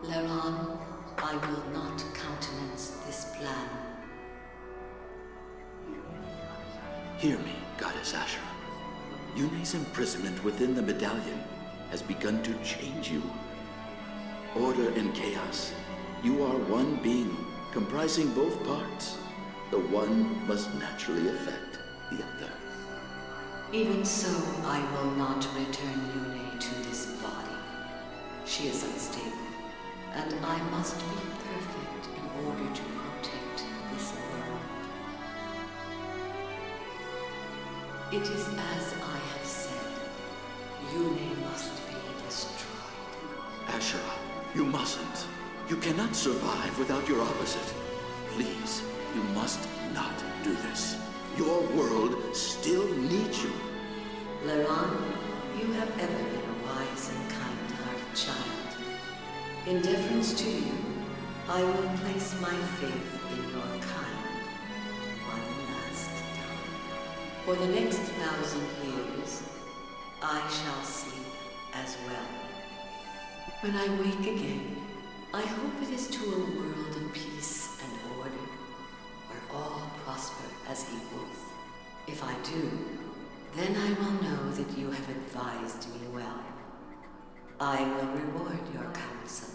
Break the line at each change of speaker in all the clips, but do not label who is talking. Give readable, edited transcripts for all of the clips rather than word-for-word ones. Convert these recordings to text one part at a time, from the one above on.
Leron, I will not countenance this plan.
Hear me, Goddess Ashera. Yune's imprisonment within the medallion has begun to change you. Order and chaos. You are one being, comprising both parts. The one must naturally affect the other.
Even so, I will not return Yune to this body. She is unstable, and I must be perfect in order to protect this world. It is as I have said. Yune must be destroyed.
Ashera, you mustn't. You cannot survive without your opposite. Please, you must not do this. Your world still needs you.
Leron, you have ever been a wise and kind-hearted child. In deference to you, I will place my faith in your kind one last time. For the next 1,000 years, I shall sleep as well. When I wake again, I hope it is to a world of peace and order, where all prosper as equals. If I do, then I will know that you have advised me well. I will reward your counsel.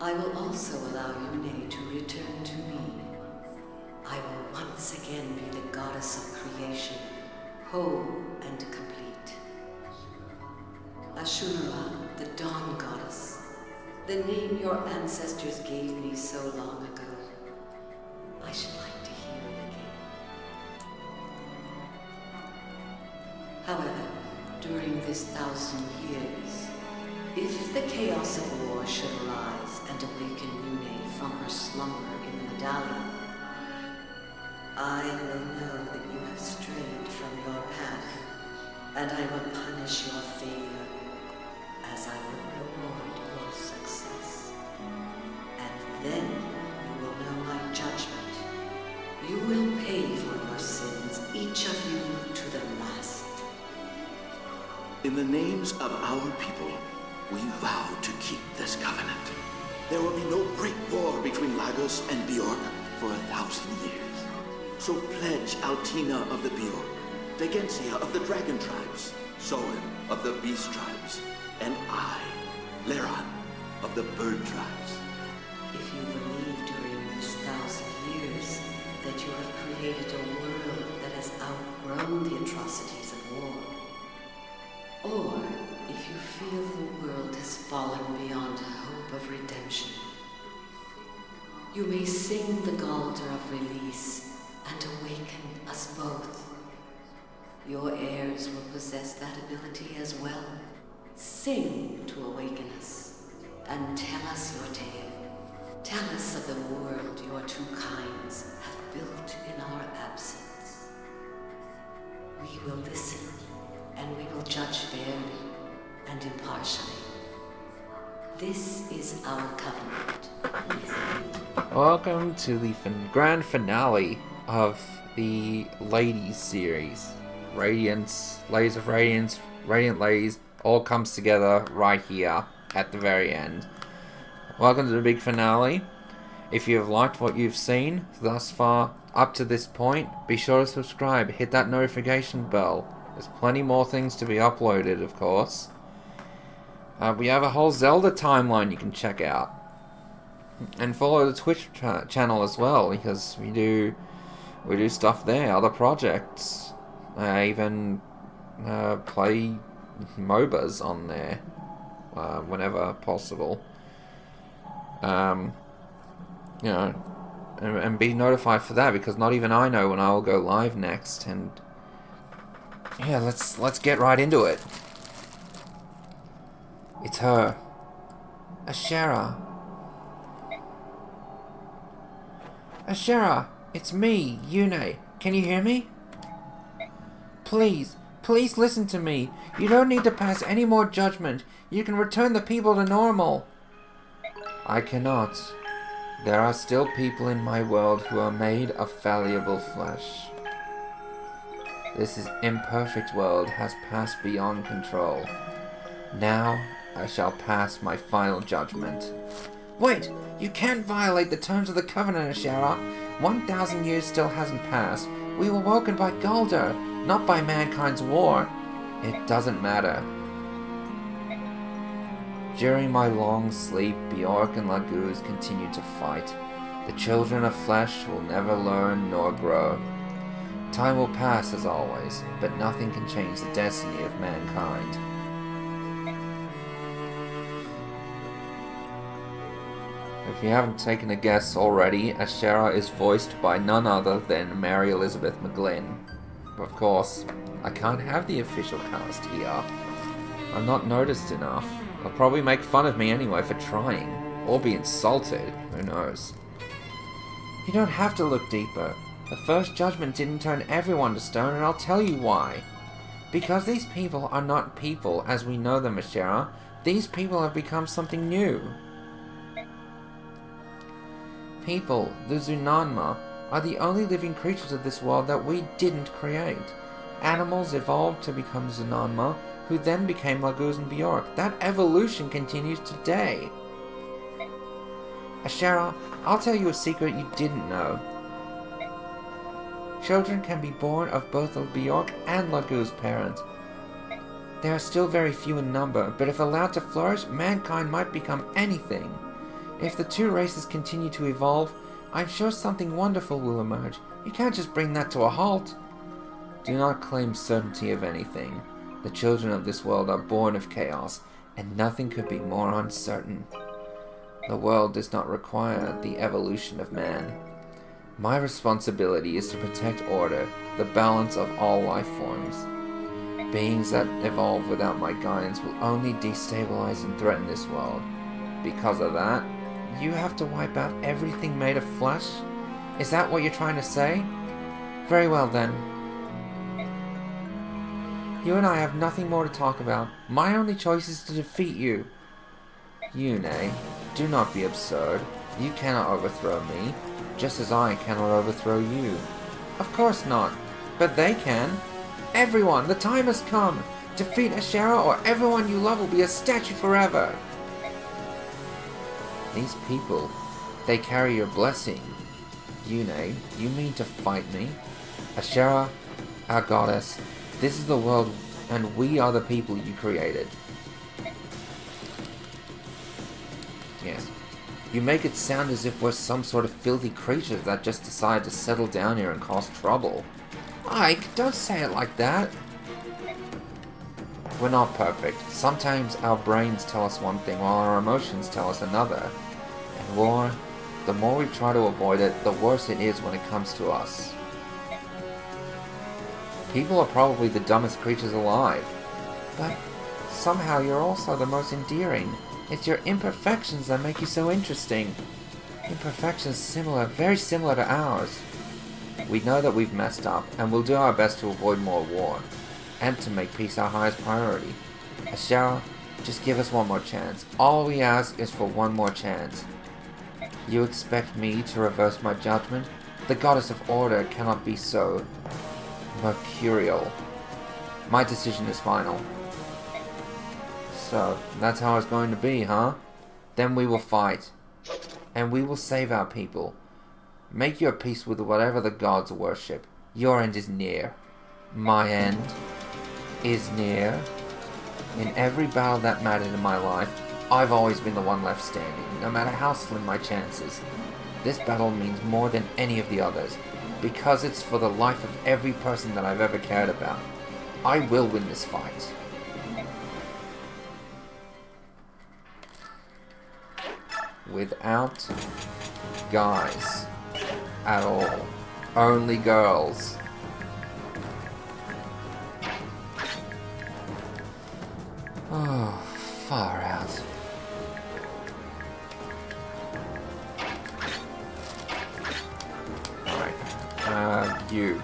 I will also allow Yune to return to me. I will once again be the goddess of creation, whole and complete. Ashura, the dawn goddess, the name your ancestors gave me so long ago. I should like to hear it again. However, during this 1,000 years, if the chaos of war should arise and awaken Yune from her slumber in the medallion, I will know that you have strayed from your path, and I will punish your failure as I will reward your success. And then you will know my judgment. You will pay for your sins, each of you to the last.
In the names of our people, we vow to keep this covenant. There will be no great war between Lagos and Bjork for 1,000 years. So pledge Altina of the Bjork, Vegencia of the Dragon Tribes, Soen of the Beast Tribes, and I, Leron, of the Bird Tribes.
If you believe during this 1,000 years that you have created a world that has outgrown the atrocities of war, or if you feel the world has fallen beyond hope of redemption, you may sing the Galder of release and awaken us both. Your heirs will possess that ability as well. Sing to awaken us, and tell us your tale. Tell us of the world your two kinds have built in our absence. We will listen, and we will judge fairly and impartially. This is our covenant.
Welcome to the grand finale of the Ladies series. Radiance, Ladies of Radiance, Radiant Ladies, all comes together right here at the very end. Welcome to the big finale. If you have liked what you've seen thus far up to this point, be sure to subscribe, hit that notification bell. There's plenty more things to be uploaded, of course. We have a whole Zelda timeline you can check out. And follow the Twitch channel as well, because we do stuff there, other projects. I even play MOBAs on there whenever possible. And be notified for that, because not even I know when I will go live next. And yeah, let's get right into it. It's her, Ashera. Ashera, it's me, Yune. Can you hear me? Please listen to me. You don't need to pass any more judgment. You can return the people to normal. I cannot. There are still people in my world who are made of fallible flesh. This imperfect world has passed beyond control. Now I shall pass my final judgment. Wait! You can't violate the terms of the Covenant, Ashara. 1,000 years still hasn't passed. We were woken by Galder, not by mankind's war. It doesn't matter. During my long sleep, Bjork and Laguz continued to fight. The children of flesh will never learn nor grow. Time will pass as always, but nothing can change the destiny of mankind. If you haven't taken a guess already, Ashara is voiced by none other than Mary Elizabeth McGlynn. Of course, I can't have the official cast here. I'm not noticed enough. They'll probably make fun of me anyway for trying, or be insulted, who knows. You don't have to look deeper. The first judgment didn't turn everyone to stone, and I'll tell you why. Because these people are not people as we know them, Ashara. These people have become something new. People, the Zunanma, are the only living creatures of this world that we didn't create. Animals evolved to become Zunanma, who then became Laguz and Bjork. That evolution continues today. Ashara, I'll tell you a secret you didn't know. Children can be born of both the Bjork and Laguz parents. They are still very few in number, but if allowed to flourish, mankind might become anything. If the two races continue to evolve, I'm sure something wonderful will emerge. You can't just bring that to a halt. Do not claim certainty of anything. The children of this world are born of chaos, and nothing could be more uncertain. The world does not require the evolution of man. My responsibility is to protect order, the balance of all life forms. Beings that evolve without my guidance will only destabilize and threaten this world. Because of that, you have to wipe out everything made of flesh? Is that what you're trying to say? Very well then. You and I have nothing more to talk about. My only choice is to defeat you. Yune, do not be absurd. You cannot overthrow me, just as I cannot overthrow you. Of course not, but they can. Everyone, the time has come. Defeat Ashara or everyone you love will be a statue forever. These people, they carry your blessing. Yune, you mean to fight me? Ashara, our goddess, this is the world and we are the people you created. Yes. You make it sound as if we're some sort of filthy creatures that just decide to settle down here and cause trouble. Ike, don't say it like that. We're not perfect. Sometimes our brains tell us one thing while our emotions tell us another. And war, the more we try to avoid it, the worse it is when it comes to us. People are probably the dumbest creatures alive. But somehow you're also the most endearing. It's your imperfections that make you so interesting. Imperfections similar, very similar to ours. We know that we've messed up, and we'll do our best to avoid more war, and to make peace our highest priority. Ashara, just give us one more chance. All we ask is for one more chance. You expect me to reverse my judgment? The goddess of order cannot be so mercurial. My decision is final. So, that's how it's going to be, huh? Then we will fight. And we will save our people. Make your peace with whatever the gods worship. Your end is near. My end is near. In every battle that mattered in my life, I've always been the one left standing, no matter how slim my chances. This battle means more than any of the others, because it's for the life of every person that I've ever cared about. I will win this fight. Without guys at all. Only girls. Oh, far out. Alright, you.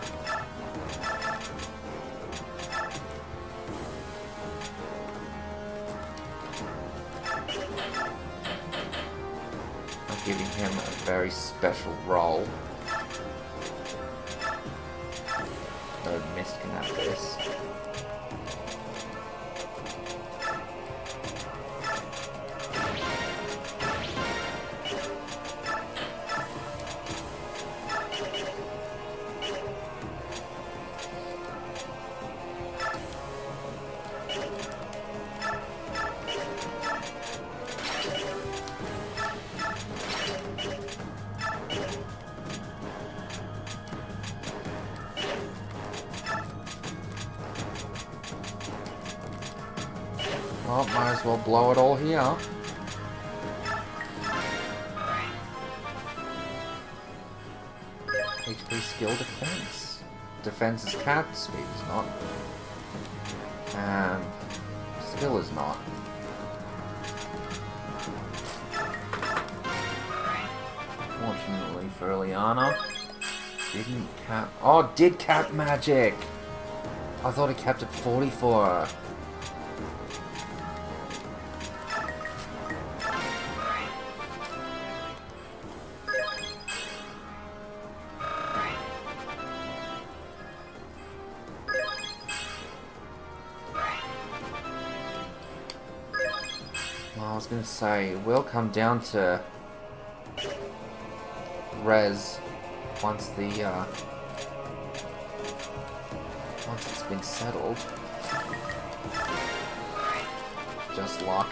I'm giving him a very special role. No mist can have this. Oh, might as well blow it all here. HP skill defense. Defense is capped, speed is not. And skill is not. Fortunately for Ileana, didn't cap. Oh, did cap magic! I thought it capped at 40 for her. Well, I was gonna say, we'll come down to res once it's been settled. Just luck.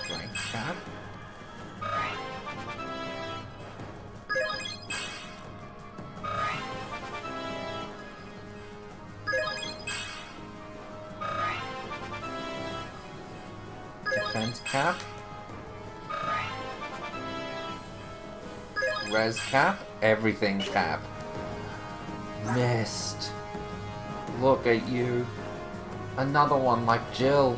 Strength cap. Defense cap. Res cap. Everything cap. Missed. Look at you. Another one like Jill.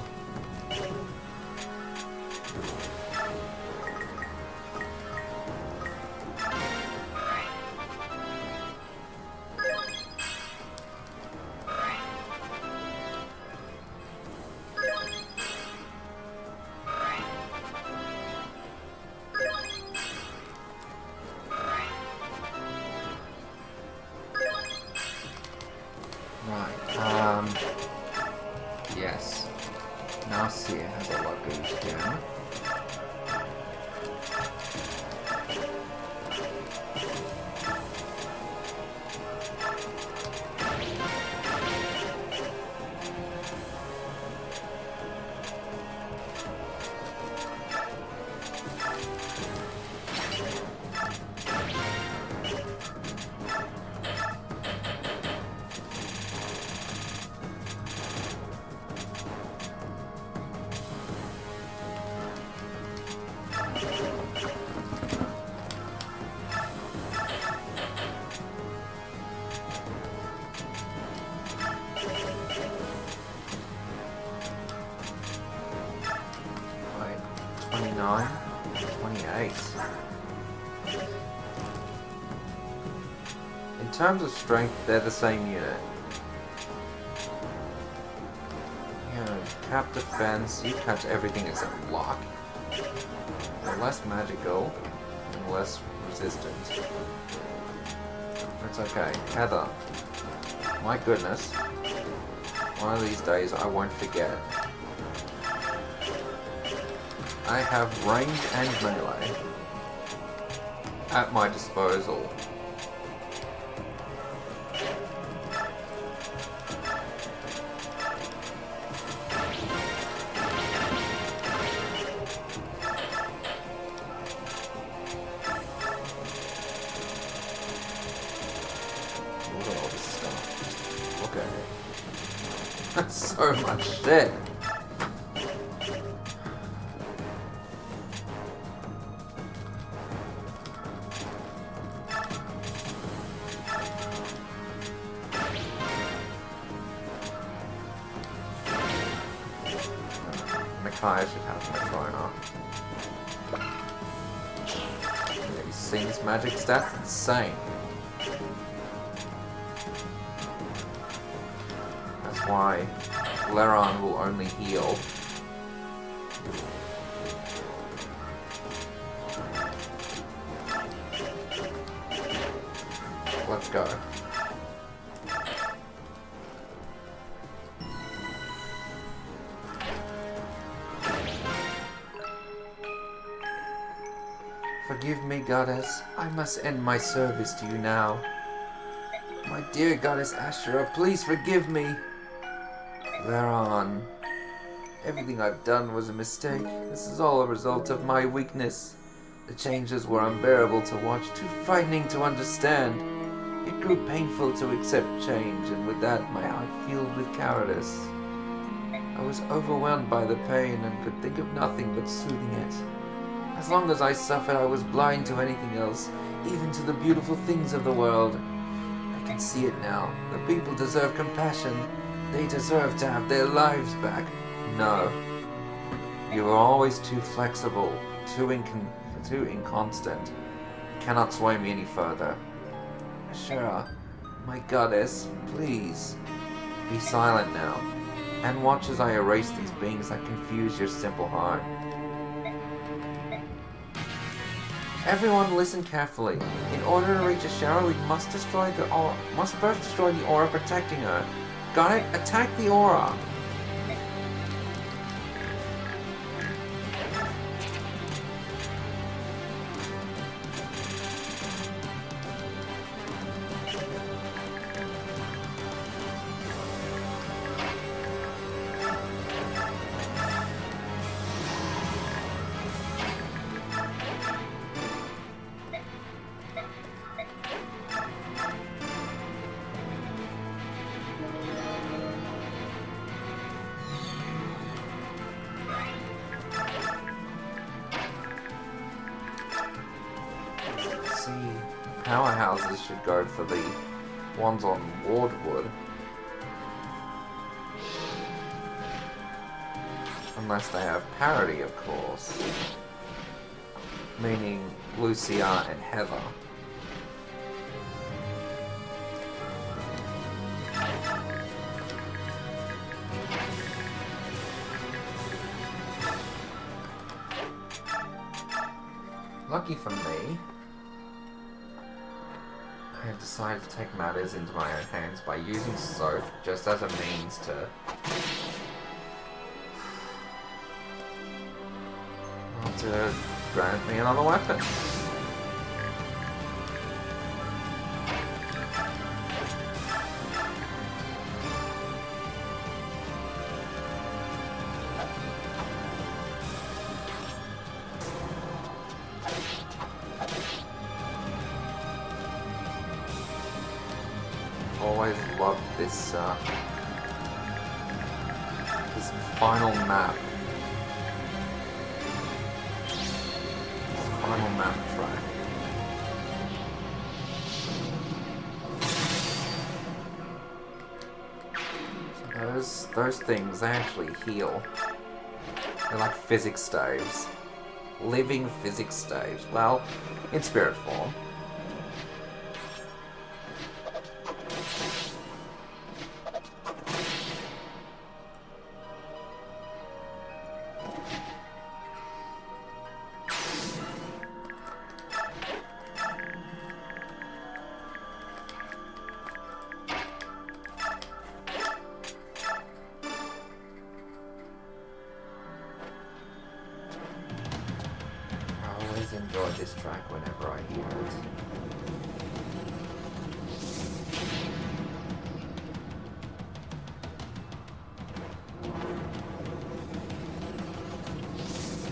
Right, yes. Nasia has a luggage down. Right, 29, 28. In terms of strength, they're the same unit. You know, cap defense, you catch everything except block. They're less magical and less resistant. It's okay. Heather. My goodness. One of these days I won't forget. I have range and melee at my disposal. Look at all this stuff. Look at it. That's so much shit. Micaiah should have Metrona. Yeah, he sings magic stats insane. That's why Leron will only heal. Let's go. Forgive me, goddess. I must end my service to you now. My dear goddess Ashura, please forgive me. Leron. Everything I've done was a mistake. This is all a result of my weakness. The changes were unbearable to watch, too frightening to understand. It grew painful to accept change, and with that my heart filled with cowardice. I was overwhelmed by the pain and could think of nothing but soothing it. As long as I suffered, I was blind to anything else, even to the beautiful things of the world. I can see it now. The people deserve compassion. They deserve to have their lives back. No. You were always too flexible, too inconstant. You cannot sway me any further. Ashura, my goddess, please, be silent now, and watch as I erase these beings that confuse your simple heart. Everyone listen carefully. In order to reach Ashura, we must first destroy the aura protecting her. Got it? Attack the aura! Powerhouses should go for the ones on Wardwood. Unless they have parity, of course. Meaning Lucia and Heather. Lucky for me, I have decided to take matters into my own hands by using soap just as a means to grant me another weapon. Always loved this this final map. This final map track. So those things, they actually heal. They're like physics staves. Living physics staves. Well, in spirit form. Enjoy this track whenever I hear it.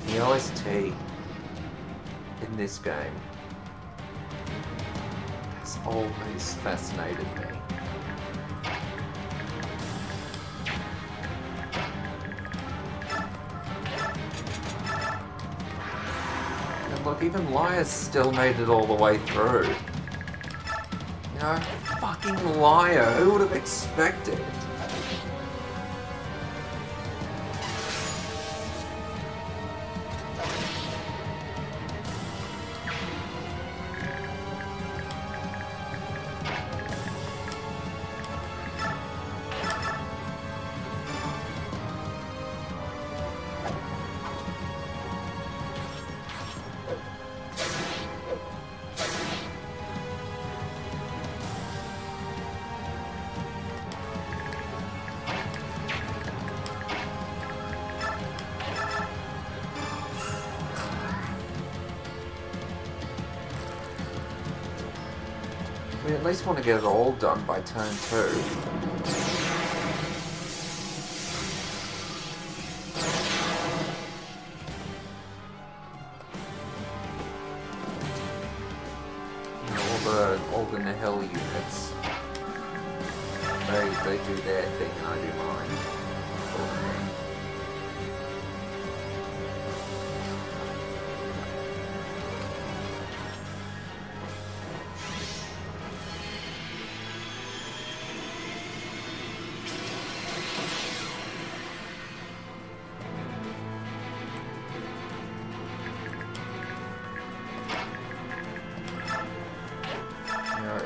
The OST in this game has always fascinated me. Look, even Liar's still made it all the way through. You know, fucking Liar, who would have expected? We at least want to get it all done by turn 2. all the Nihil units. They do their thing, I do mine.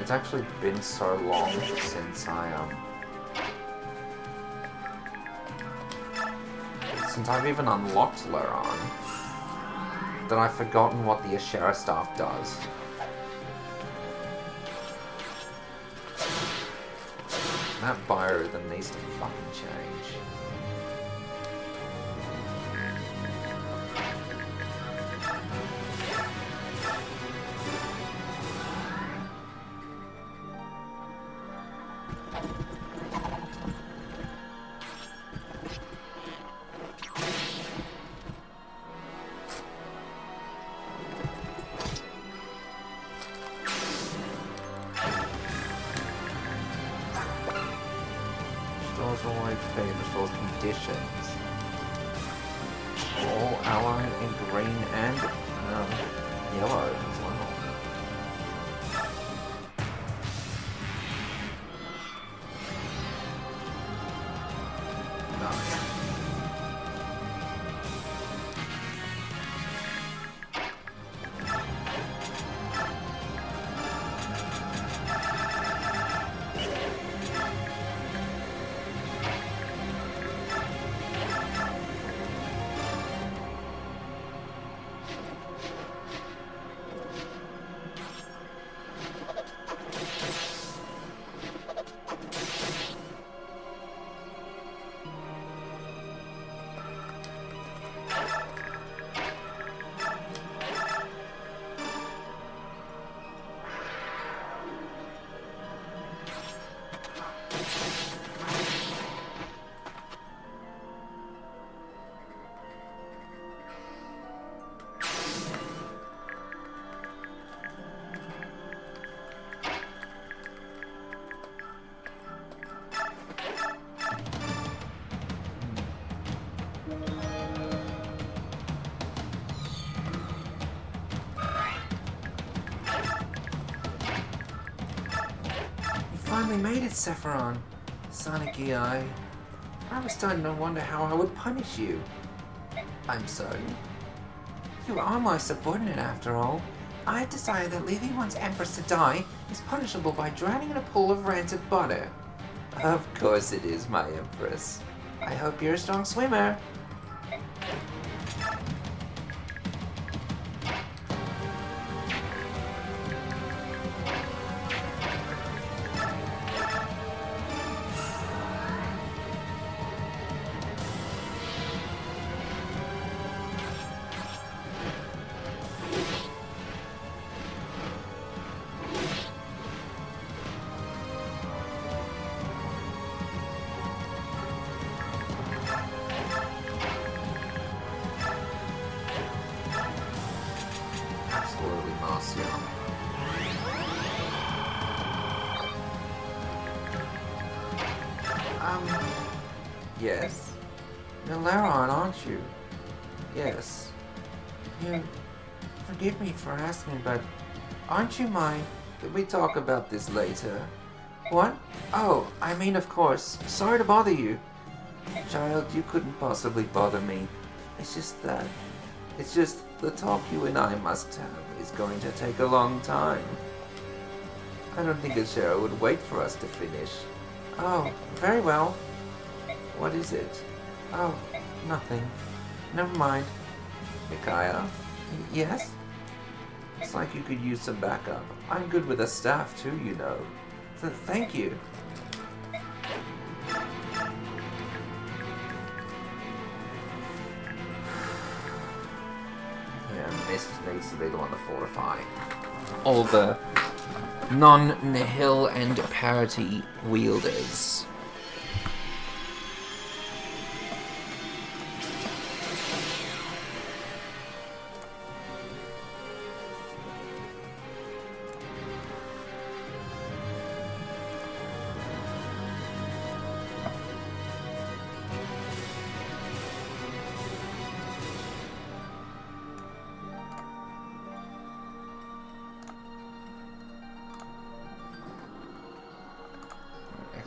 It's actually been so long since I've even unlocked Leron that I've forgotten what the Ashera staff does. That biorhythm needs to fucking change. Restores all HP, restores conditions. All allied in green and yellow as well. Nice. Finally made it, Sephiron. Sonic I was starting to wonder how I would punish you. I'm sorry. You are my subordinate after all. I decided that leaving one's empress to die is punishable by drowning in a pool of rancid butter. Of course it is, my empress. I hope you're a strong swimmer. Absolutely, Marcia. Yes? You're Laron, aren't you? Yes. You... Forgive me for asking, but... Aren't you mine? Could we talk about this later? What? Oh, I mean, of course. Sorry to bother you. Child, you couldn't possibly bother me. It's just that... It's just the talk you and I must have is going to take a long time. I don't think Ashera would wait for us to finish. Oh, very well. What is it? Oh, nothing. Never mind. Micaiah? Yes? It's like you could use some backup. I'm good with a staff too, you know. So thank you. Mist needs to be the one to fortify all the non-nihil and parity wielders.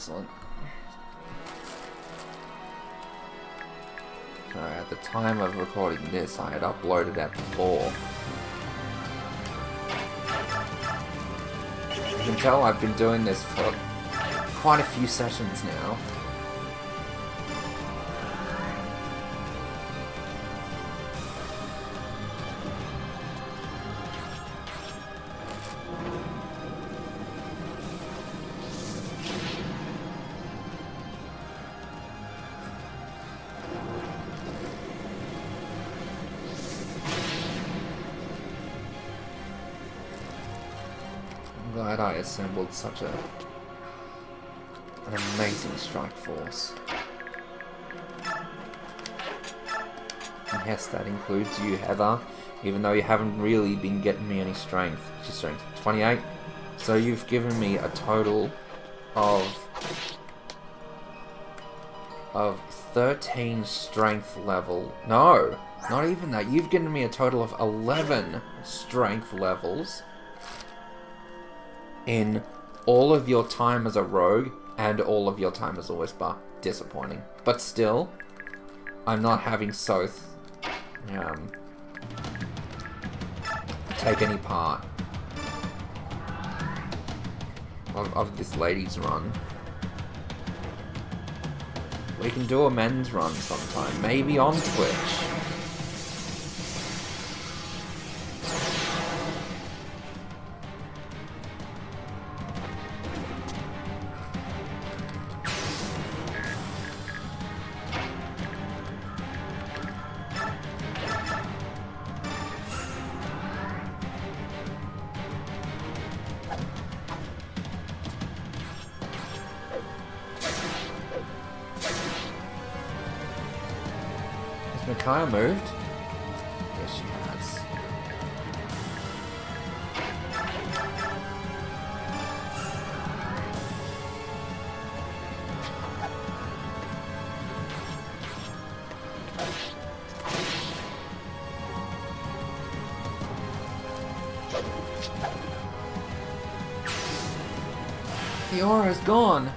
Excellent. At the time of recording this, I had uploaded at 4. You can tell I've been doing this for quite a few sessions now. Glad I assembled such an amazing strike force. And yes, that includes you, Heather, even though you haven't really been getting me any strength. What's your strength? 28? So you've given me a total of 13 strength level. No, not even that. You've given me a total of 11 strength levels in all of your time as a rogue and all of your time as a whisper. Disappointing. But still, I'm not having Soth take any part of this ladies' run. We can do a men's run sometime, maybe on Twitch. Micaiah moved? Yes, she has. The aura is gone!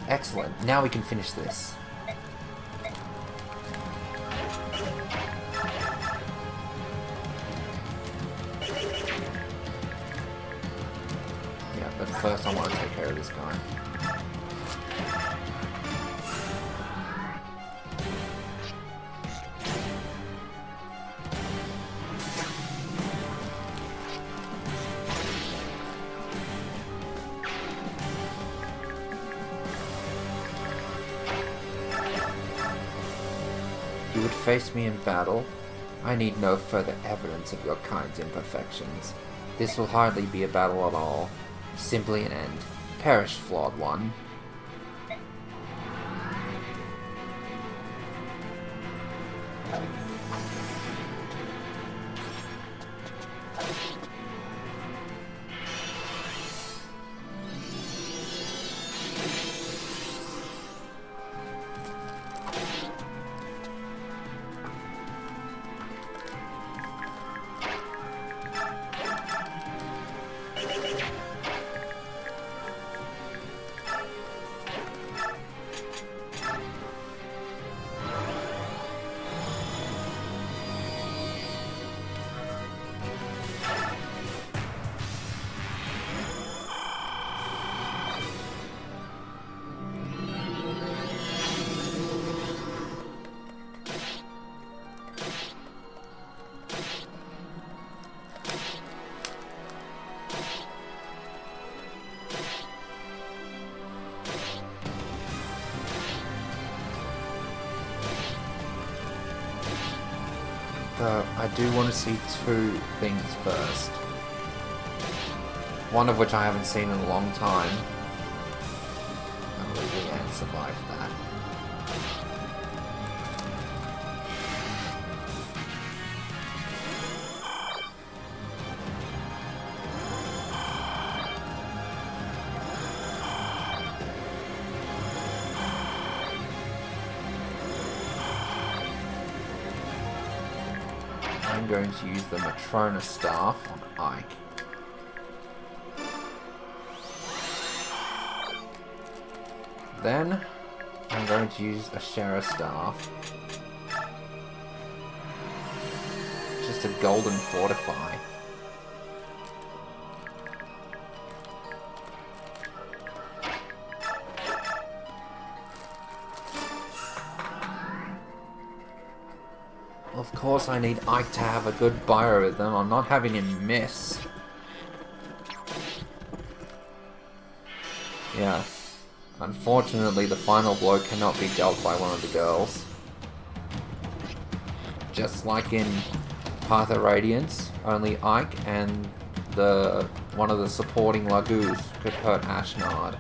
Excellent. Now we can finish this. But first I want to take care of this guy. You would face me in battle. I need no further evidence of your kind's imperfections. This will hardly be a battle at all. Simply an end. Perish, flawed one. I do want to see two things first. One of which I haven't seen in a long time. I will Leanne survive that. I'm going to use the Matrona Staff on Ike. Then I'm going to use a Sheriff Staff. Just a golden fortify. Of course I need Ike to have a good biorhythm. I'm not having him miss. Yeah. Unfortunately, the final blow cannot be dealt by one of the girls. Just like in Path of Radiance, only Ike and one of the supporting Lagoos could hurt Ashnard.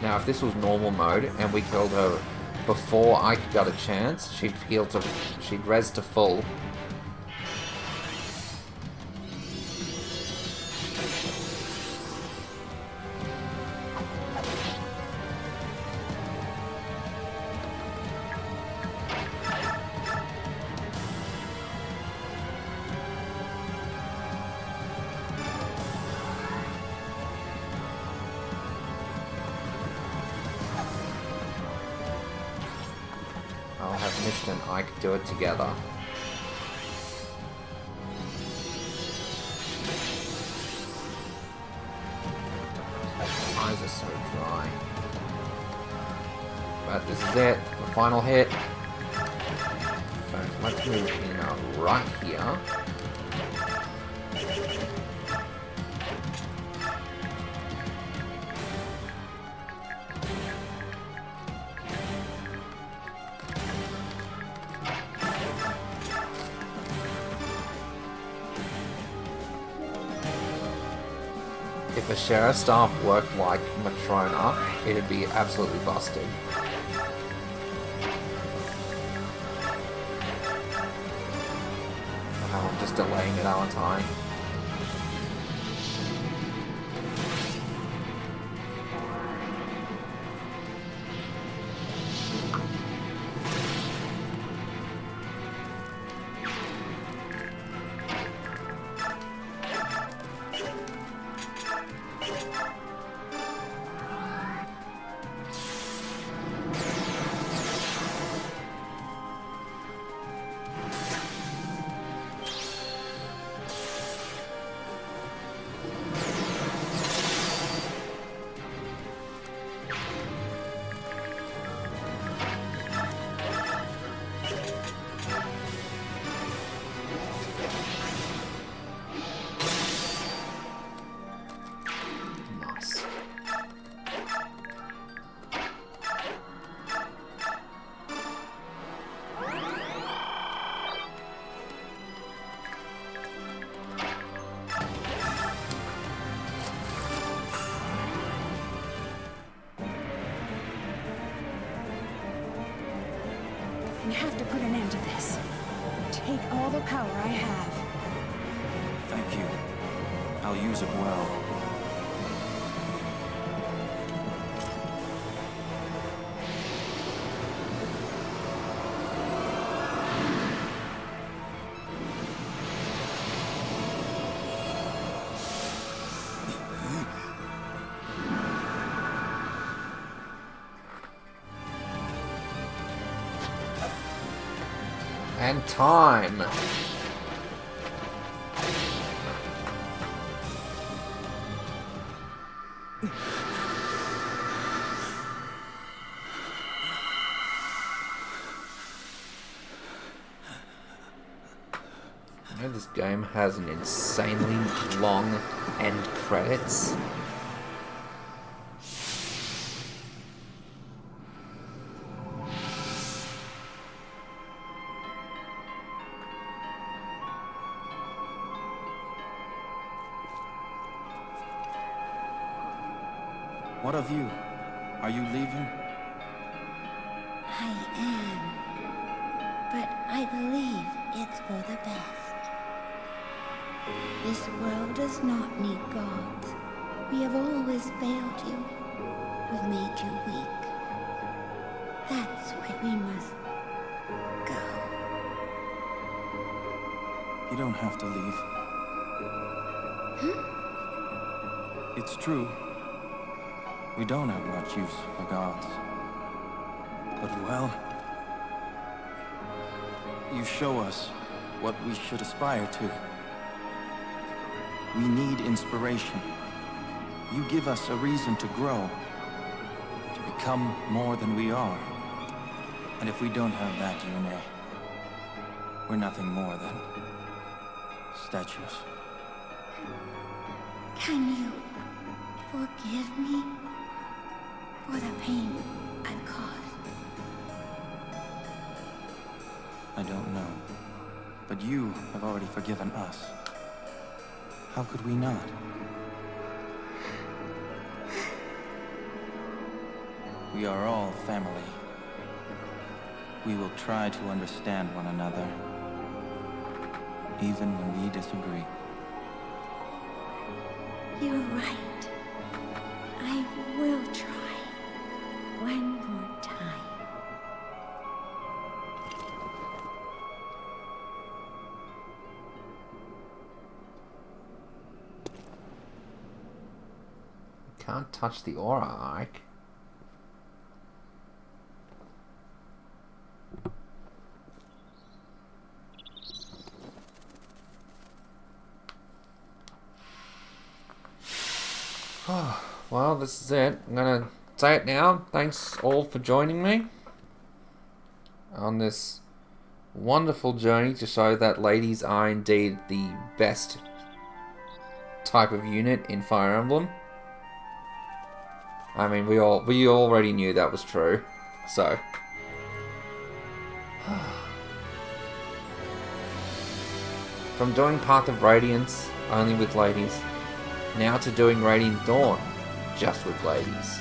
Now, if this was normal mode and we killed her before Ike got a chance, she'd res to full. I'll have Mist and Ike do it together. My eyes are so dry. But this is it, the final hit. First, let's move in right here. If a Sheriff Staff worked like Matrona, it'd be absolutely busted. Oh, I'm just delaying it, aren't I?
We have to put an end to this. Take all the power I have.
Thank you. I'll use it well.
And time! You know, this game has an insanely long end credits.
What of you? Are you leaving?
I am. But I believe it's for the best. This world does not need gods. We have always failed you. We've made you weak. That's why we must go.
You don't have to leave. It's true. We don't have much use for gods. But well, you show us what we should aspire to. We need inspiration. You give us a reason to grow, to become more than we are. And if we don't have that, Yune, we're nothing more than statues.
Can you forgive me for the pain I've caused?
I don't know. But you have already forgiven us. How could we not? We are all family. We will try to understand one another, even when we disagree.
You're right. I will try. One more time.
Can't touch the aura, Ike. Well, this is it. I'm gonna say it now. Thanks all for joining me on this wonderful journey to show that ladies are indeed the best type of unit in Fire Emblem. I mean, we already knew that was true, so. From doing Path of Radiance only with ladies, now to doing Radiant Dawn just with ladies.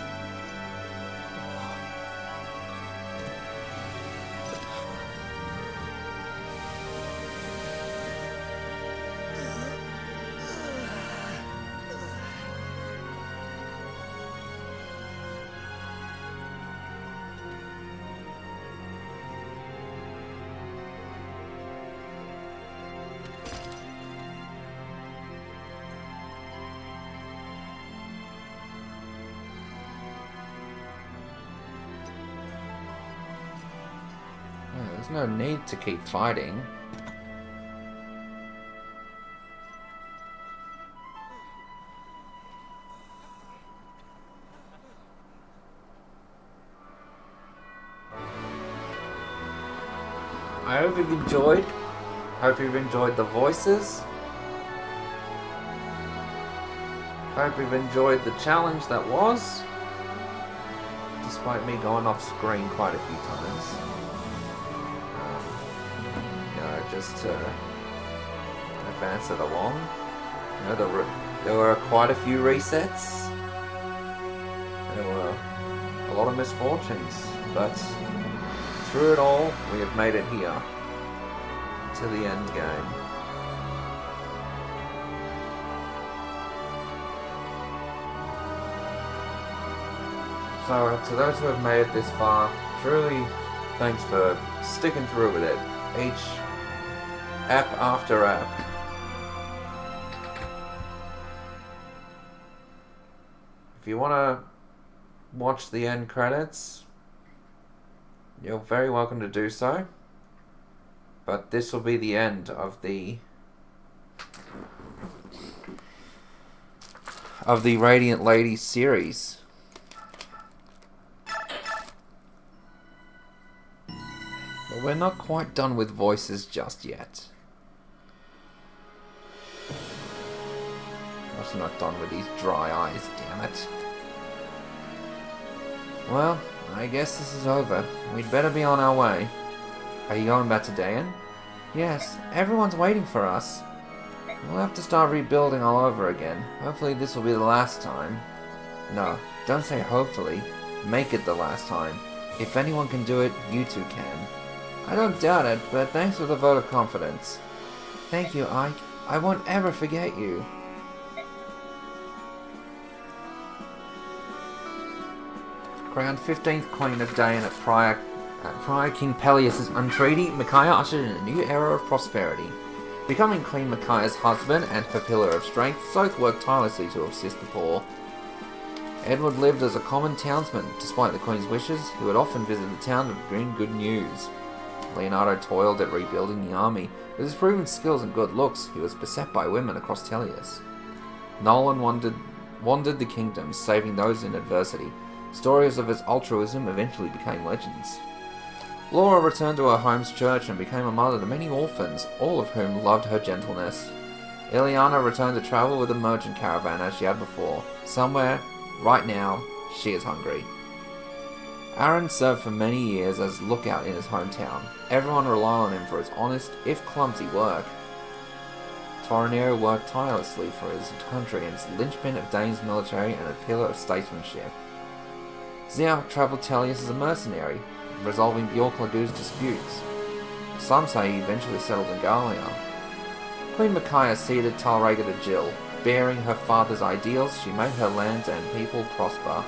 There's no need to keep fighting. I hope you've enjoyed. Hope you've enjoyed the voices. Hope you've enjoyed the challenge that was, despite me going off screen quite a few times. Just to advance it along. You know, there were quite a few resets. There were a lot of misfortunes, but through it all, we have made it here to the end game. So, to those who have made it this far, truly thanks for sticking through with it. Each app after app. If you want to watch the end credits, you're very welcome to do so. But this will be the end of the Radiant Ladies series. But we're not quite done with voices just yet. I'm not done with these dry eyes, damn it. Well, I guess this is over. We'd better be on our way. Are you going back to Dayan? Yes, everyone's waiting for us. We'll have to start rebuilding all over again. Hopefully this will be the last time. No, don't say hopefully. Make it the last time. If anyone can do it, you two can. I don't doubt it, but thanks for the vote of confidence. Thank you, Ike. I won't ever forget you. Crowned 15th Queen of Daein at prior King Peleus' entreaty, Micaiah ushered in a new era of prosperity. Becoming Queen Micaiah's husband and her pillar of strength, Soth worked tirelessly to assist the poor. Edward lived as a common townsman, despite the Queen's wishes. He would often visit the town to bring good news. Leonardo toiled at rebuilding the army. With his proven skills and good looks, he was beset by women across Tellius. Nolan wandered the kingdom, saving those in adversity. Stories of his altruism eventually became legends. Laura returned to her home's church and became a mother to many orphans, all of whom loved her gentleness. Ileana returned to travel with a merchant caravan as she had before. Somewhere, right now, she is hungry. Aaron served for many years as lookout in his hometown. Everyone relied on him for his honest, if clumsy work. Torinero worked tirelessly for his country and is the linchpin of Dane's military and a pillar of statesmanship. Ziak travelled Tellius as a mercenary, resolving Bjork Lagu's disputes. Some say he eventually settled in Gallia. Queen Micaiah ceded Talrega to Jill. Bearing her father's ideals, she made her lands and people prosper.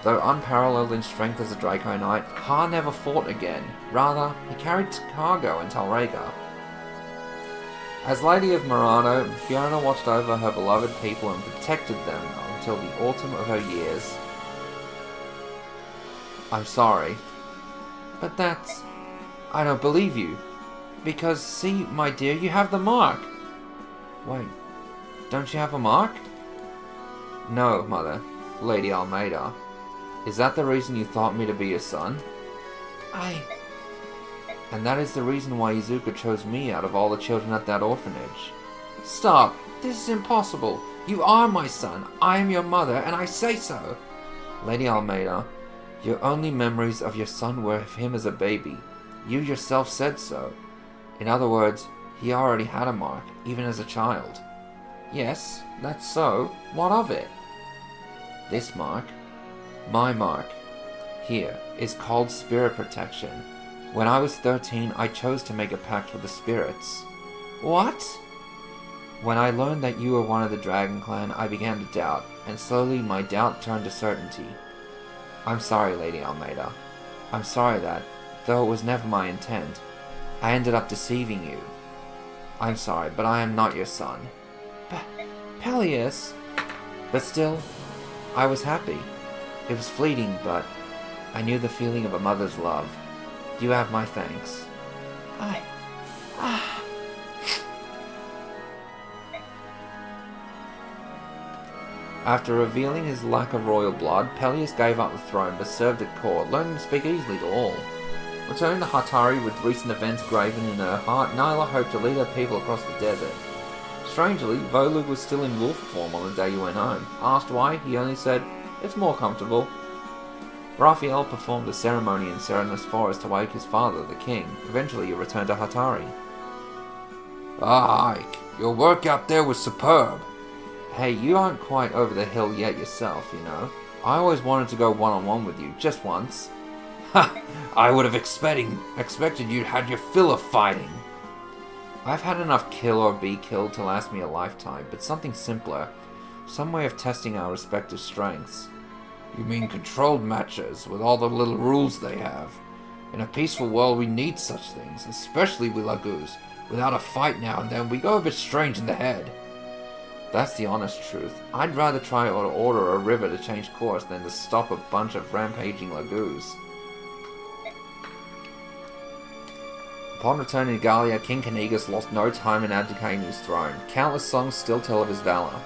Though unparalleled in strength as a Draco Knight, Har never fought again. Rather, he carried cargo in Talrega. As Lady of Murano, Fiona watched over her beloved people and protected them until the autumn of her years. I'm sorry, but that's... I don't believe you. Because, see, my dear, you have the mark. Wait, don't you have a mark? No, Mother, Lady Almeida. Is that the reason you thought me to be your son? And that is the reason why Izuka chose me out of all the children at that orphanage. Stop! This is impossible! You are my son! I am your mother, and I say so! Lady Almeida, your only memories of your son were of him as a baby. You yourself said so. In other words, he already had a mark, even as a child. Yes, that's so. What of it? This mark, my mark, here, is called Spirit Protection. When I was 13, I chose to make a pact with the spirits. What? When I learned that you were one of the Dragon Clan, I began to doubt, and slowly my doubt turned to certainty. I'm sorry, Lady Almeida. I'm sorry that, though it was never my intent, I ended up deceiving you. I'm sorry, but I am not your son. Peleus! But still, I was happy. It was fleeting, but I knew the feeling of a mother's love. You have my thanks. After revealing his lack of royal blood, Peleus gave up the throne but served at court, learning to speak easily to all. Returning to Hatari with recent events graven in her heart, Nyla hoped to lead her people across the desert. Strangely, Volug was still in wolf form on the day you went home. Asked why, he only said, "It's more comfortable." Raphael performed a ceremony in Serenus Forest to wake his father, the king. Eventually he returned to Hatari. Ah, Ike, your work out there was superb. Hey, you aren't quite over the hill yet yourself, you know. I always wanted to go one-on-one with you, just once. Ha! I would have expected you'd had your fill of fighting. I've had enough kill or be killed to last me a lifetime, but something simpler. Some way of testing our respective strengths. You mean controlled matches, with all the little rules they have? In a peaceful world we need such things, especially with Lagus. Without a fight now and then, we go a bit strange in the head. That's the honest truth. I'd rather try to order a river to change course than to stop a bunch of rampaging Lagus. Upon returning to Gallia, King Kanigas lost no time in abdicating his throne. Countless songs still tell of his valor.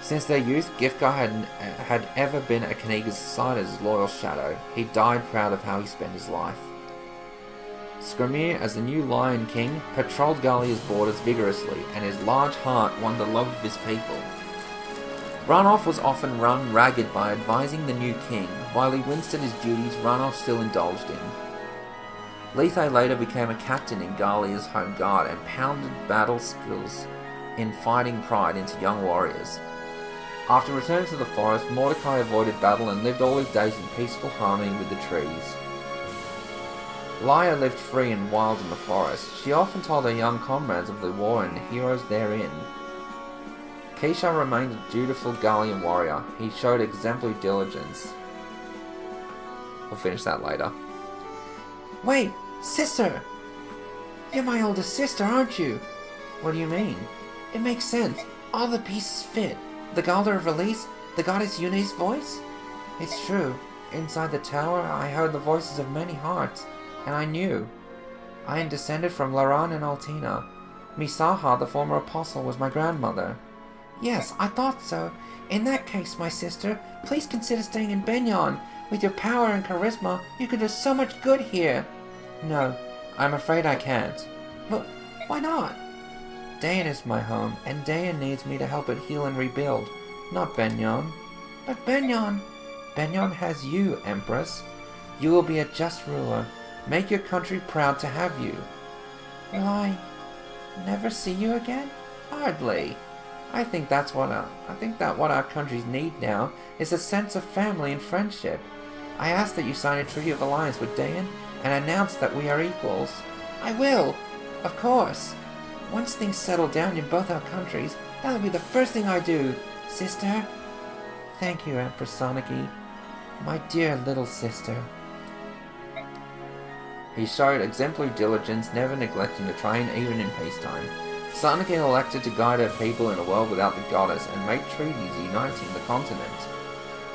Since their youth, Gifgar had ever been at Kanigas' side as his loyal shadow. He died proud of how he spent his life. Skirmir, as the new Lion King, patrolled Gallia's borders vigorously, and his large heart won the love of his people. Ranulf was often run ragged by advising the new king, while he winced at his duties Ranulf still indulged in. Lethe later became a captain in Gallia's home guard and pounded battle skills in fighting pride into young warriors. After returning to the forest, Mordecai avoided battle and lived all his days in peaceful harmony with the trees. Lyra lived free and wild in the forest. She often told her young comrades of the war and the heroes therein. Keisha remained a dutiful Gallian warrior. He showed exemplary diligence. We'll finish that later. Wait, sister! You're my older sister, aren't you? What do you mean? It makes sense. All the pieces fit. The Galder of Release, the goddess Yune's voice? It's true. Inside the tower, I heard the voices of many hearts, and I knew. I am descended from Laran and Altina. Misaha, the former apostle, was my grandmother. Yes, I thought so. In that case, my sister, please consider staying in Benyon. With your power and charisma, you could do so much good here. No, I'm afraid I can't. But why not? Dayan is my home, and Dayan needs me to help it heal and rebuild, not Benyon. But Benyon has you, Empress. You will be a just ruler. Make your country proud to have you. Will I never see you again? Hardly. I think that what our countries need now is a sense of family and friendship. I ask that you sign a treaty of alliance with Dayan and announce that we are equals. I will, of course. Once things settle down in both our countries, that'll be the first thing I do, sister. Thank you, Empress Soniki, my dear little sister. He showed exemplary diligence, never neglecting to train even in peacetime. Soniki elected to guide her people in a world without the goddess and make treaties uniting the continent.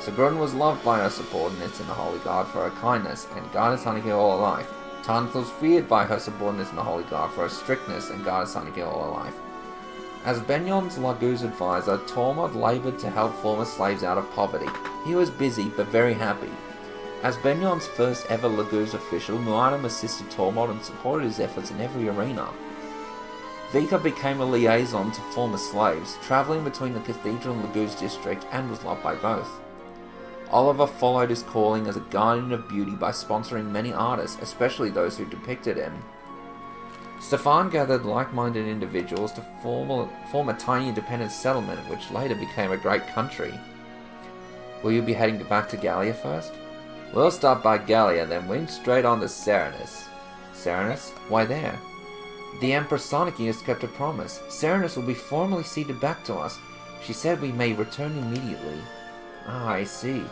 Sigrun was loved by her subordinates in the Holy Guard for her kindness and guided Soniki all her life. Tanith was feared by her subordinates in the Holy Guard for her strictness and guided Soniki all her life. As Benyon's Laguz advisor, Tormod laboured to help former slaves out of poverty. He was busy but very happy. As Benyon's first ever Laguz official, Muad'Dib assisted Tormod and supported his efforts in every arena. Vika became a liaison to former slaves, travelling between the Cathedral and Laguz district, and was loved by both. Oliver followed his calling as a guardian of beauty by sponsoring many artists, especially those who depicted him. Stefan gathered like-minded individuals to form a tiny independent settlement, which later became a great country. Will you be heading back to Gallia first? We'll stop by Gallia, then wing straight on to Serenus. Serenus? Why there? The Empress Soniki has kept her promise. Serenus will be formally ceded back to us. She said we may return immediately. Ah, I see.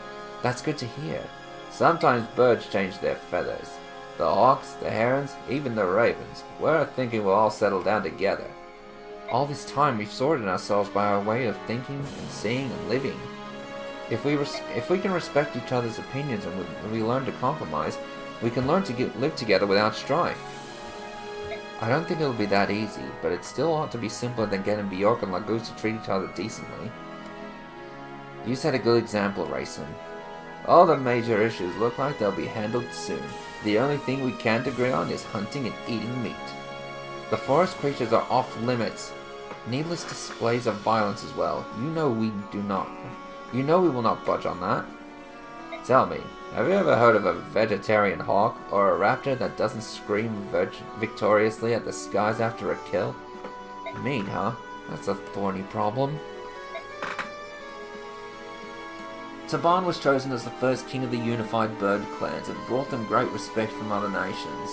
That's good to hear. Sometimes birds change their feathers. The hawks, the herons, even the ravens. We're thinking we'll all settle down together. All this time we've sorted ourselves by our way of thinking and seeing and living. If we can respect each other's opinions and we learn to compromise, we can learn to live together without strife. I don't think it'll be that easy, but it still ought to be simpler than getting Bjork and Laguz to treat each other decently. You set a good example, Rayson. All the major issues look like they'll be handled soon. The only thing we can't agree on is hunting and eating meat. The forest creatures are off limits. Needless displays of violence as well. You know we will not budge on that. Tell me, have you ever heard of a vegetarian hawk or a raptor that doesn't scream victoriously at the skies after a kill? Meat, huh? That's a thorny problem. Taban was chosen as the first king of the unified bird clans and brought them great respect from other nations.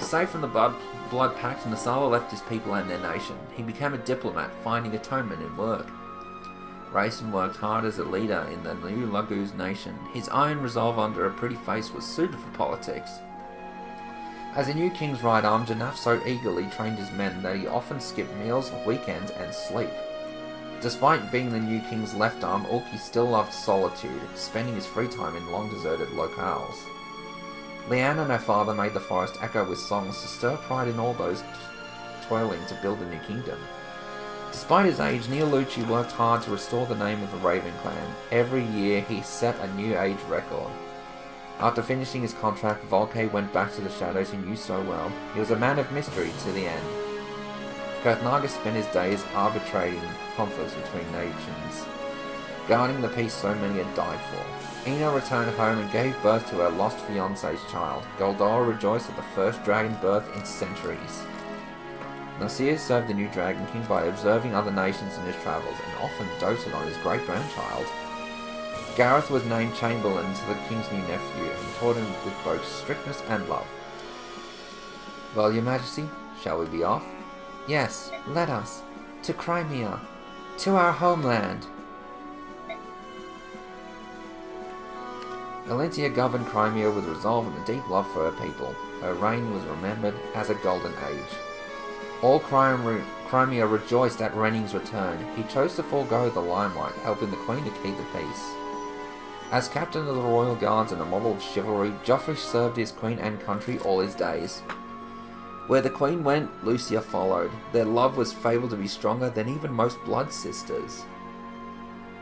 Safe from the Blood Pact, Nasala left his people and their nation. He became a diplomat, finding atonement in work. Rayson worked hard as a leader in the new Laguz nation. His iron resolve under a pretty face was suited for politics. As a new king's right arm, Janaf so eagerly trained his men that he often skipped meals, weekends, and sleep. Despite being the new king's left arm, Ulki still loved solitude, spending his free time in long-deserted locales. Leanne and her father made the forest echo with songs to stir pride in all those toiling to build a new kingdom. Despite his age, Neolucci worked hard to restore the name of the Raven clan. Every year, he set a new age record. After finishing his contract, Volkay went back to the shadows he knew so well. He was a man of mystery to the end. Kurthnaga spent his days arbitrating conflicts between nations, guarding the peace so many had died for. Ina returned home and gave birth to her lost fiance's child. Goldora rejoiced at the first dragon birth in centuries. Nasir served the new Dragon King by observing other nations in his travels and often doted on his great-grandchild. Gareth was named Chamberlain to the King's new nephew and taught him with both strictness and love. Well, Your Majesty, shall we be off? Yes, let us. To Crimea. To our homeland. Alentia governed Crimea with resolve and a deep love for her people. Her reign was remembered as a golden age. All Crimea rejoiced at Renning's return. He chose to forego the limelight, helping the Queen to keep the peace. As captain of the Royal Guards and a model of chivalry, Joffrey served his queen and country all his days. Where the Queen went, Lucia followed. Their love was fabled to be stronger than even most blood sisters.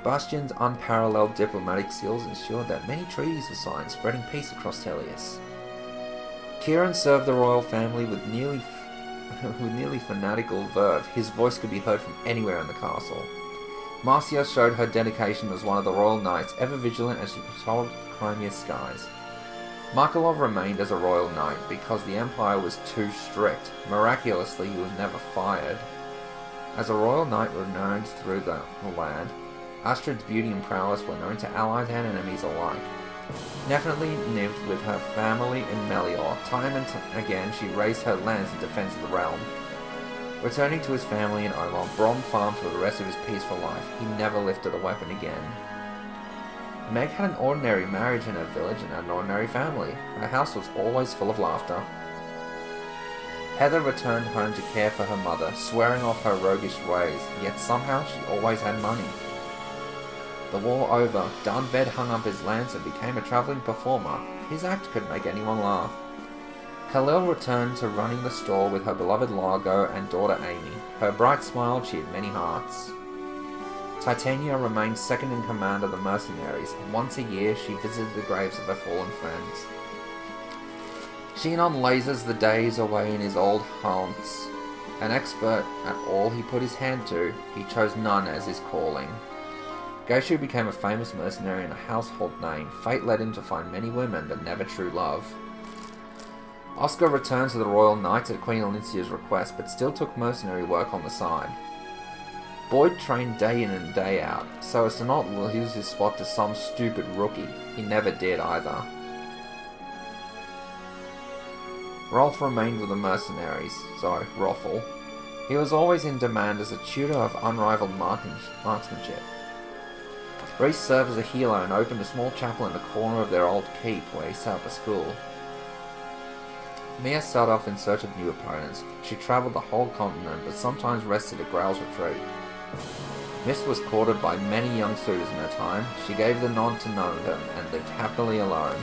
Bastian's unparalleled diplomatic skills ensured that many treaties were signed, spreading peace across Tellius. Kieran served the royal family with nearly fanatical verve. His voice could be heard from anywhere in the castle. Marcia showed her dedication as one of the royal knights, ever vigilant as she patrolled Crimea's skies. Markelov remained as a royal knight because the Empire was too strict. Miraculously, he was never fired. As a royal knight renowned through the land, Astrid's beauty and prowess were known to allies and enemies alike. Definitely lived with her family in Melior. Time and again, she raised her lands in defense of the realm. Returning to his family in Omar, Bronn farmed for the rest of his peaceful life. He never lifted a weapon again. Meg had an ordinary marriage in her village and an ordinary family. Her house was always full of laughter. Heather returned home to care for her mother, swearing off her roguish ways, yet somehow she always had money. The war over, Dunved hung up his lance and became a travelling performer. His act could make anyone laugh. Khalil returned to running the store with her beloved Largo and daughter Amy. Her bright smile cheered many hearts. Titania remained second in command of the mercenaries. Once a year, she visited the graves of her fallen friends. Shinon lasers the days away in his old haunts. An expert at all he put his hand to, he chose none as his calling. Geishu became a famous mercenary and a household name. Fate led him to find many women, but never true love. Oscar returned to the Royal Knights at Queen Alincia's request, but still took mercenary work on the side. Boyd trained day in and day out, so as to not lose his spot to some stupid rookie. He never did either. Rolf remained with the mercenaries. Roffle. He was always in demand as a tutor of unrivaled marksmanship. Reese served as a healer and opened a small chapel in the corner of their old keep where he set up a school. Mia set off in search of new opponents. She travelled the whole continent, but sometimes rested at Grail's retreat. Mist was courted by many young suitors in her time. She gave the nod to none of them, and lived happily alone.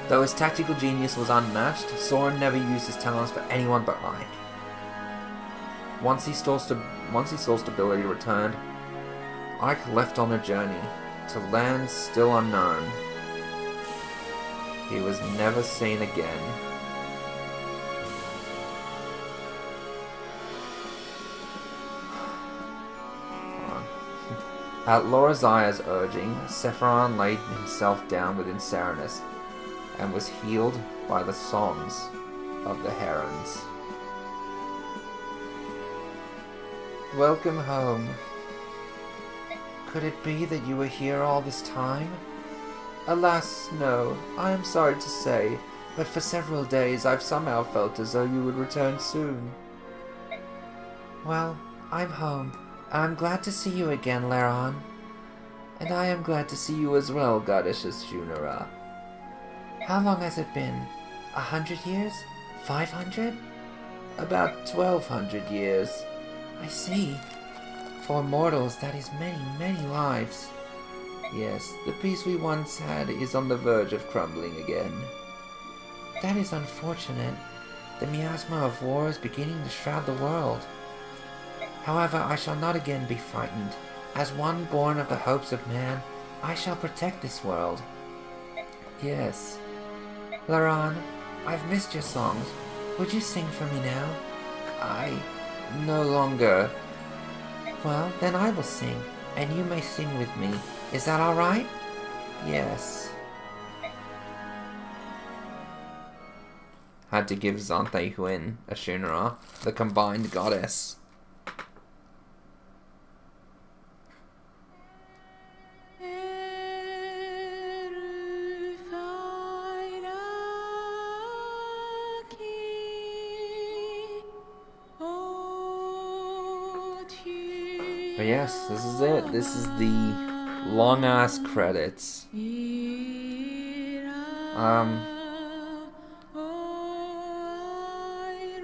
Though his tactical genius was unmatched, Soren never used his talents for anyone but Ike. Once he saw stability returned, Ike left on a journey to lands still unknown. He was never seen again. At Lorazia's urging, Sephiron laid himself down within Serenus and was healed by the songs of the herons. Welcome home. Could it be that you were here all this time? Alas, no. I am sorry to say, but for several days I've somehow felt as though you would return soon. Well, I'm home, and I'm glad to see you again, Laron. And I am glad to see you as well, Goddess Shunara. How long has it been? 100 years? 500? About 1200 years. I see. For mortals, that is many, many lives. Yes, the peace we once had is on the verge of crumbling again. That is unfortunate. The miasma of war is beginning to shroud the world. However, I shall not again be frightened. As one born of the hopes of man, I shall protect this world. Yes. Laron, I've missed your songs. Would you sing for me now? I no longer. Well, then I will sing, and you may sing with me. Is that all right? Yes. Had to give Xanthe Huin a Shunara, the combined goddess. But yes, this is it. This is the long-ass credits.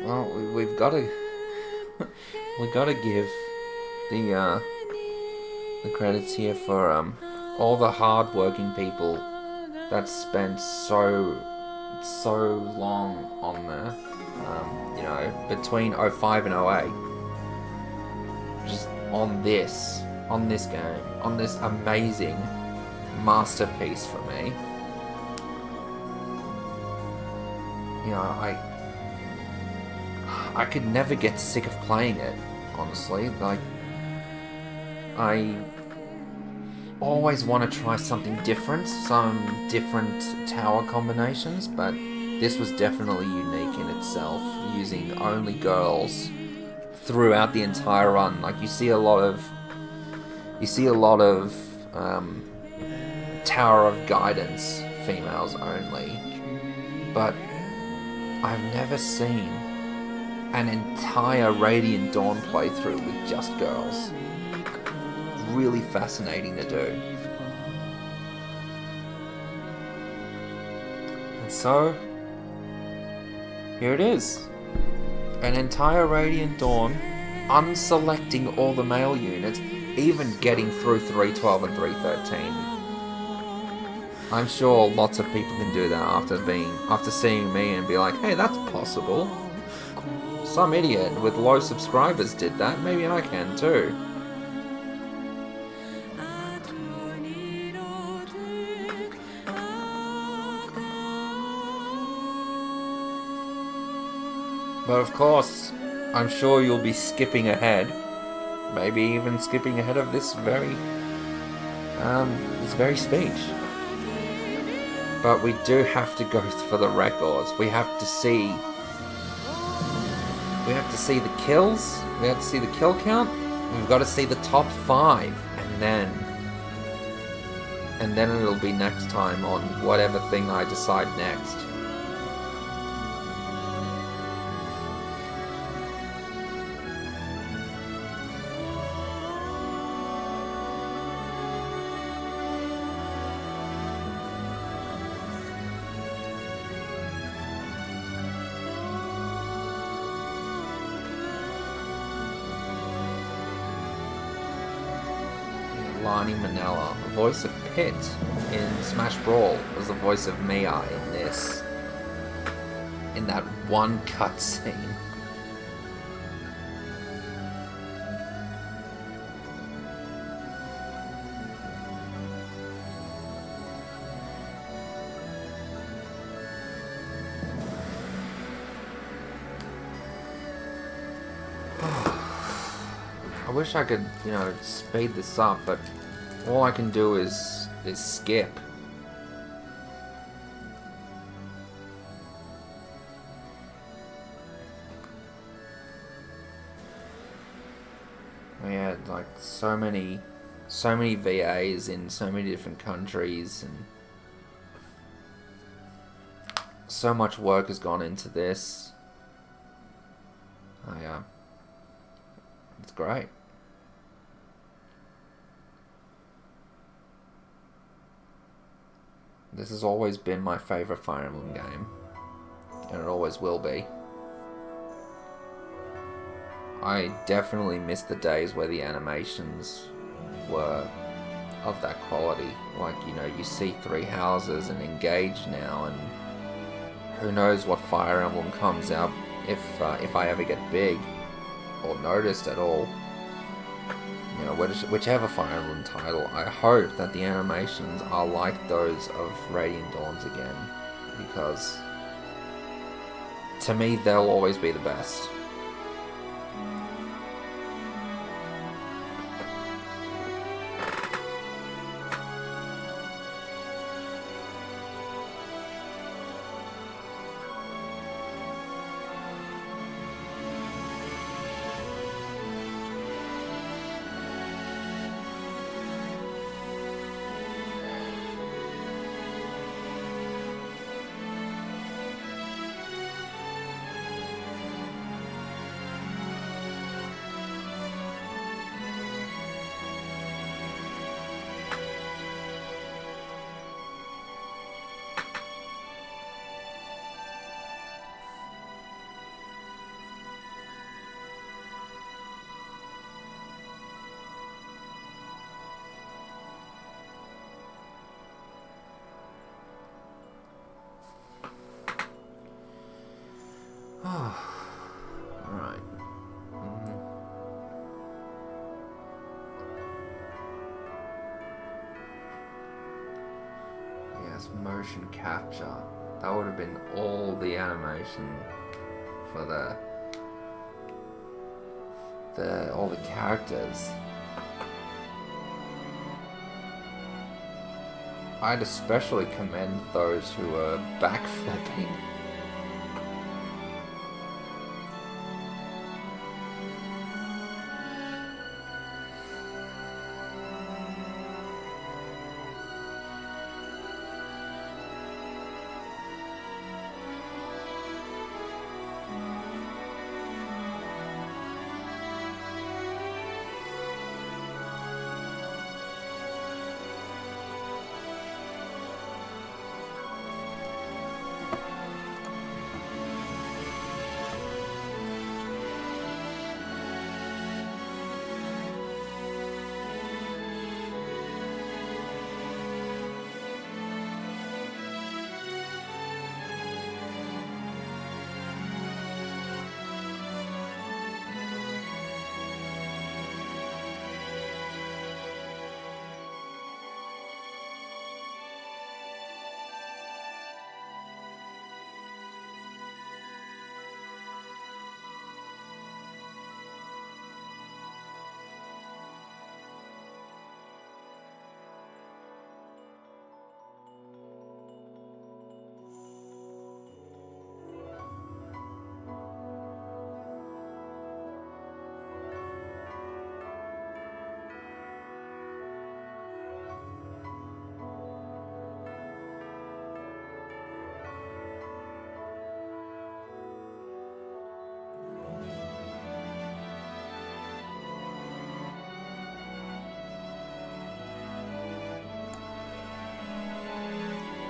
Well, we've got to we got to give the credits here for all the hard-working people that spent so long on there. Between 05 and 08, just on this game, on this amazing masterpiece for me. I could never get sick of playing it, honestly. Like, I always want to try something different, some different tower combinations, but this was definitely unique in itself, using only girls throughout the entire run. Like, you see a lot of Tower of Guidance females only, but I've never seen an entire Radiant Dawn playthrough with just girls. Really fascinating to do. And so, here it is. An entire Radiant Dawn, unselecting all the male units, even getting through 312 and 313. I'm sure lots of people can do that after seeing me and be like, hey, that's possible. Some idiot with low subscribers did that, maybe I can too. But of course, I'm sure you'll be skipping ahead. Maybe even skipping ahead of this very speech. But we do have to go for the records. We have to see the kills. We have to see the kill count. We've got to see the top 5, and then it'll be next time on whatever thing I decide next. Manella, the voice of Pit in Smash Brawl, was the voice of Mia in this. In that one cutscene. I wish I could, speed this up, but all I can do is skip. We had like so many VAs in so many different countries, and so much work has gone into this. Oh yeah, it's great. This has always been my favourite Fire Emblem game, and it always will be. I definitely miss the days where the animations were of that quality. Like, you see 3 houses and Engage now, and who knows what Fire Emblem comes out if I ever get big or noticed at all. Whichever Fire Emblem title, I hope that the animations are like those of Radiant Dawns again, because to me they'll always be the best. motion capture. That would have been all the animation for all the characters. I'd especially commend those who are backflipping.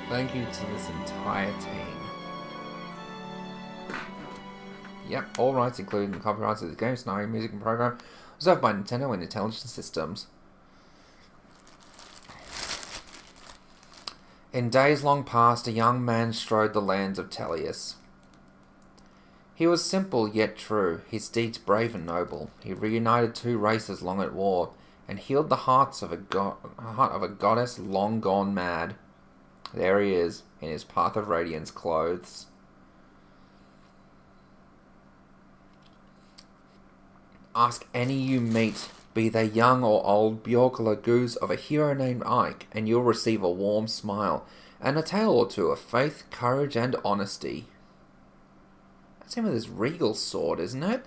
Thank you to this entire team. Yep, all rights including the copyrights of the game, scenario, music, and program reserved by Nintendo and Intelligent Systems. In days long past, a young man strode the lands of Tellius. He was simple yet true, his deeds brave and noble. He reunited two races long at war, and healed the heart of a goddess long gone mad. There he is, in his Path of Radiance clothes. Ask any you meet, be they young or old, Bjork Lagoos of a hero named Ike, and you'll receive a warm smile, and a tale or two of faith, courage, and honesty. That's him with his regal sword, isn't it?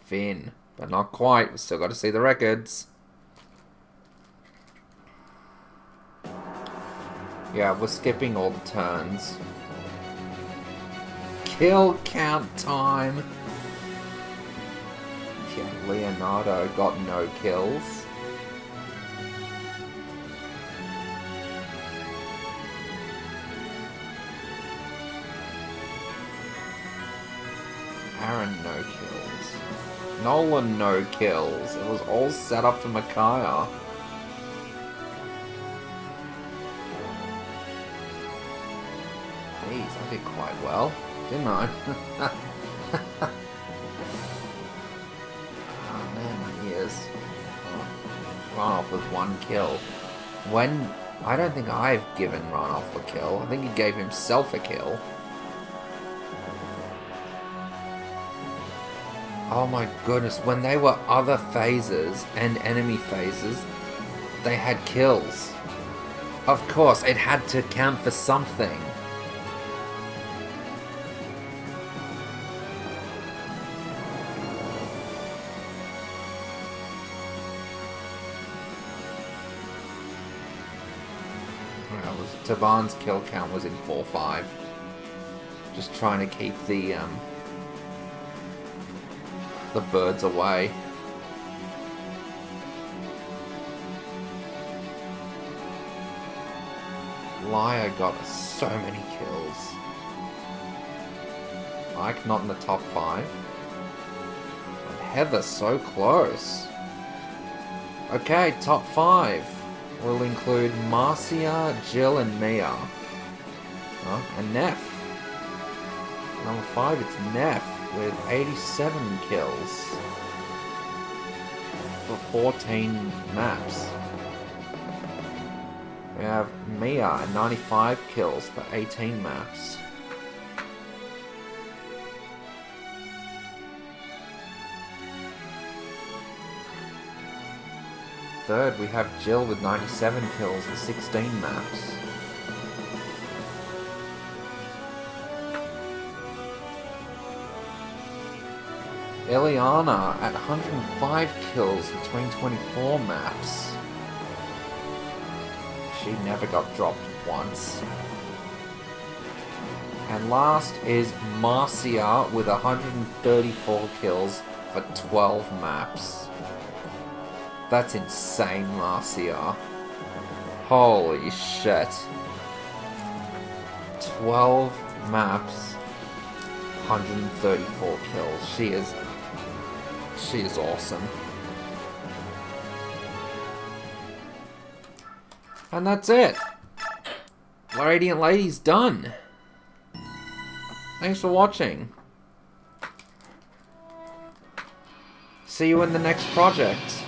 Finn. But not quite. We've still got to see the records. Yeah, we're skipping all the turns. Kill count time. Yeah, Leonardo got no kills. Aaron, no kills. Nolan, no kills. It was all set up for Micaiah. Jeez, I did quite well, didn't I? Oh man, he is. Run off with one kill. When... I don't think I've given Run off a kill. I think he gave himself a kill. Oh my goodness, when they were other phases and enemy phases, they had kills. Of course, it had to count for something. Taban's kill count was in 4-5. Just trying to keep the birds away. Liar got so many kills. Ike not in the top 5. And Heather so close. Okay, top 5 will include Marcia, Jill, and Mia. And Neff. Number 5, it's Neff with 87 kills. for 14 maps. We have Mia at 95 kills for 18 maps. Third, we have Jill with 97 kills for 16 maps. Ileana at 105 kills between 24 maps. She never got dropped once. And last is Marcia with 134 kills for 12 maps. That's insane, Marcia. Holy shit. 12 maps, 134 kills. She is awesome. And that's it. Radiant Lady's done. Thanks for watching. See you in the next project.